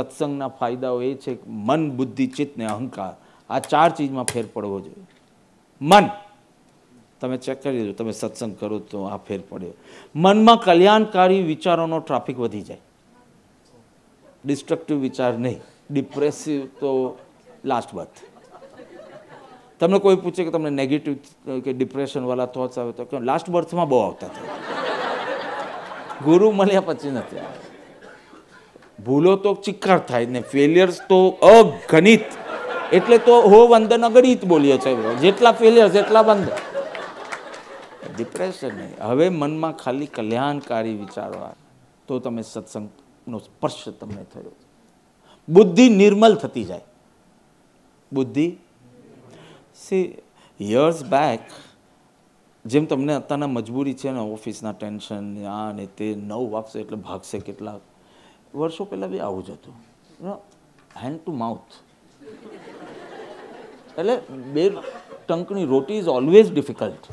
સત્સંગના ફાયદાઓ એ છે કે મન, બુદ્ધિ, ચિત્ત ને અહંકાર, આ 4 ચીજમાં ફેર પડવો જોઈએ. મન, તમે ચેક કરી લેજો, તમે સત્સંગ કરો તો આ ફેર પડ્યો. મનમાં કલ્યાણકારી વિચારોનો ટ્રાફિક વધી જાય, ડિસ્ટ્રક્ટિવ વિચાર નહીં. ડિપ્રેસિવ તો લાસ્ટ બર્થ. તમને કોઈ પૂછે કે તમને નેગેટિવ કે ડિપ્રેશનવાળા થોટ્સ આવે તો લાસ્ટ બર્થમાં બહુ આવતા હતા, ગુરુ મળ્યા પછી નથી. ભૂલો તો ચિક્કાર થાય ને ફેલિયર્સ તો અગણિત, એટલે તો હો વંદન અગણિત બોલીએ છે, જેટલા ફેલિયર્સ એટલા વંદન. ડિપ્રેશન નહીં. હવે મનમાં ખાલી કલ્યાણકારી વિચારો આવે તો તમે સત્સંગનો સ્પર્શ તમને થયો. બુદ્ધિ નિર્મલ થતી જાય. બુદ્ધિ સી યર્સ બેક, જેમ તમને અત્યારના મજબૂરી છે ને, ઓફિસના ટેન્શન આ ને તે, 9 વાગશે એટલે ભાગશે કેટલા, વર્ષો પહેલાં બી આવું જ હતું. હેન્ડ ટુ માઉથ, એટલે બે ટંકની roti is always difficult.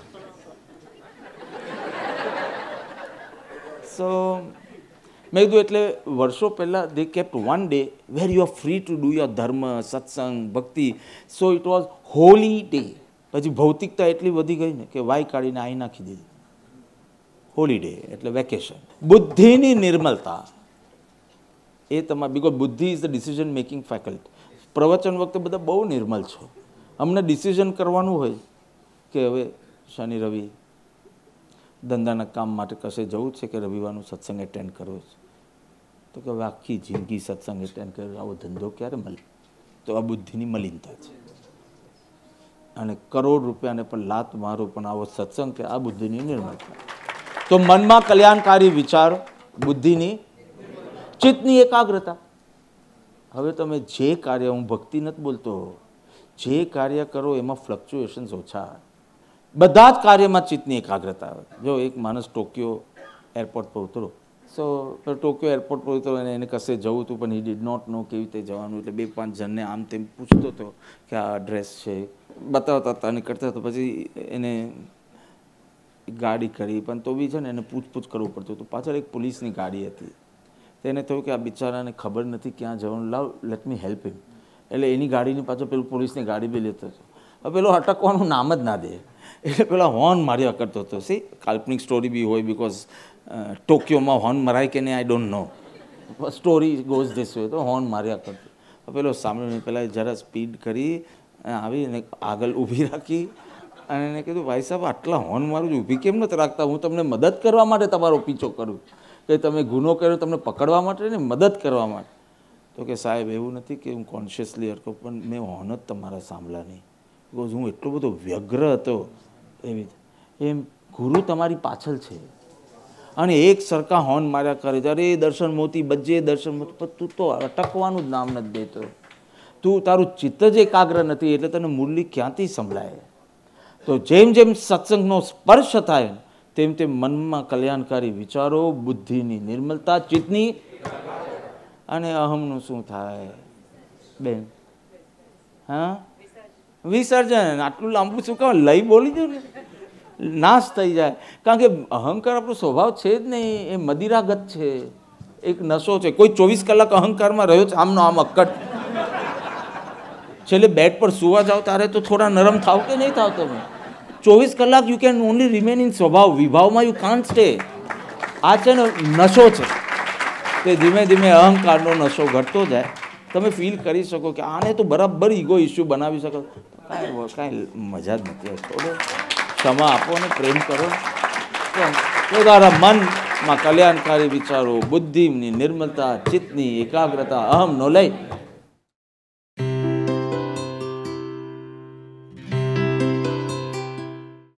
So મેં કીધું એટલે વર્ષો પહેલાં they kept one day where you are free to do your dharma, satsang, bhakti. So it was holy day. પછી ભૌતિકતા એટલી વધી ગઈ ને કે વાય કાઢીને આઈ નાખી દીધી. હોલીડે એટલે વેકેશન. બુદ્ધિની નિર્મલતા એ તમારે, બિકોઝ બુદ્ધિ is the decision making faculty. પ્રવચન વખતે બધા બહુ નિર્મલ છો. અમને ડિસિઝન કરવાનું હોય કે હવે શનિ રવિ ધંધાના કામ માટે કશે જવું છે કે રવિવારનું સત્સંગ એટેન્ડ કરવો છે, તો કે હવે આખી જિંદગી સત્સંગ એટેન્ડ કર્યો, આવો ધંધો ક્યારે મળે? તો આ બુદ્ધિની મલિનતા છે. અને કરોડ રૂપિયાને પણ લાત મારો પણ આવો સત્સંગ કે આ બુદ્ધિની નિર્મળતા. તો મનમાં કલ્યાણકારી વિચારો, બુદ્ધિની, ચિત્તની એકાગ્રતા. હવે તમે જે કાર્ય, હું ભક્તિ નથી બોલતો, જે કાર્ય કરો એમાં ફ્લક્ચ્યુએશન્સ ઓછા. બધા જ કાર્યમાં ચિત્તની એકાગ્રતા આવે. જો એક માણસ ટોક્યો એરપોર્ટ પર ઉતરો, સો ટોક્યો એરપોર્ટ પર ઉતરો અને એને કશે જવું હતું પણ હી ડીડ નોટ નો કેવી રીતે જવાનું, એટલે 2-5 જણને આમ તેમ પૂછતો હતો કે આ એડ્રેસ છે, બતાવતા હતા અને કરતા હતા. પછી એને ગાડી કરી પણ તો બી છે ને એને પૂછપૂછ કરવું પડતું હતું. પાછળ એક પોલીસની ગાડી હતી. તેને થયું કે આ બિચારાને ખબર નથી ક્યાં જવાનું, લાવ લેટ મી હેલ્પ હિમ. એટલે એની ગાડીની પાછળ પેલું પોલીસની ગાડી બી લેતો હતો. હવે પેલો અટકવાનું નામ જ ના દે, એટલે પેલા હોર્ન માર્યા કરતો હતો. સી કાલ્પનિક સ્ટોરી બી હોય, બિકોઝ ટોક્યોમાં હોર્ન મરાય કે નહીં I don't know, story goes this હોય. તો હોર્ન માર્યા કરતો. પેલો સામે પેલા જરા સ્પીડ કરી આવીને આગળ ઊભી રાખી અને એને કીધું ભાઈ સાહેબ આટલા હોર્ન મારું છું, ઊભી કેમ નથી રાખતા? હું તમને મદદ કરવા માટે તમારો પીછો કરું, કે તમે ગુનો કર્યો તમને પકડવા માટે ને મદદ કરવા માટે. તો કે સાહેબ એવું નથી કે હું કોન્શિયસલી હરકો, પણ મેં હોર્ન જ તમારા સાંભળ્યા નહીં, બિકોઝ હું એટલો બધો વ્યગ્ર હતો. એવી એમ ગુરુ તમારી પાછળ છે અને એક સરખા હોર્ન માર્યા કરે છે, અરે દર્શન મોતી બજે દર્શન મોતી, પણ તું તો અટકવાનું જ નામ નથી દેતો. તું, તારું ચિત્ત જ એકાગ્ર નથી, એટલે તને મુરલી ક્યાંથી સંભળાય? તો જેમ જેમ સત્સંગનો સ્પર્શ થાય તેમ તેમ મનમાં કલ્યાણકારી વિચારો, બુદ્ધિની નિર્મલતા, ચિત્તની, અને અહમનું શું થાય બેન? હા, વિસર્જન. આટલું લાંબુ શું કહો, લઈ બોલી દો ને, નાશ થઈ જાય. કારણ કે અહંકાર આપણો સ્વભાવ છે જ નહીં, એ મદિરાગત છે, એક નશો છે. કોઈ 24 કલાક અહંકારમાં રહ્યો છે, આમનો આમ અક્કટ, છેલ્લે બેડ પર સુવા જાઓ ત્યારે તો થોડા નરમ થાવ કે નહીં થાવ? તમે 24 કલાક you can only remain in સ્વભાવ, વિભાવમાં યુ કાન્ટ સ્ટે. આ છે ને નશો છે, તે ધીમે ધીમે અહંકારનો નશો ઘટતો જાય. તમે ફીલ કરી શકો કે આને તો બરાબર ઈગો ઇસ્યુ બનાવી શકો. કાંઈ મજા જ નથી. થોડો ક્ષમા આપો અને પ્રેમ કરો. તારા મનમાં કલ્યાણકારી વિચારો, બુદ્ધિની નિર્મલતા, ચિત્તની એકાગ્રતા, અહમનો લય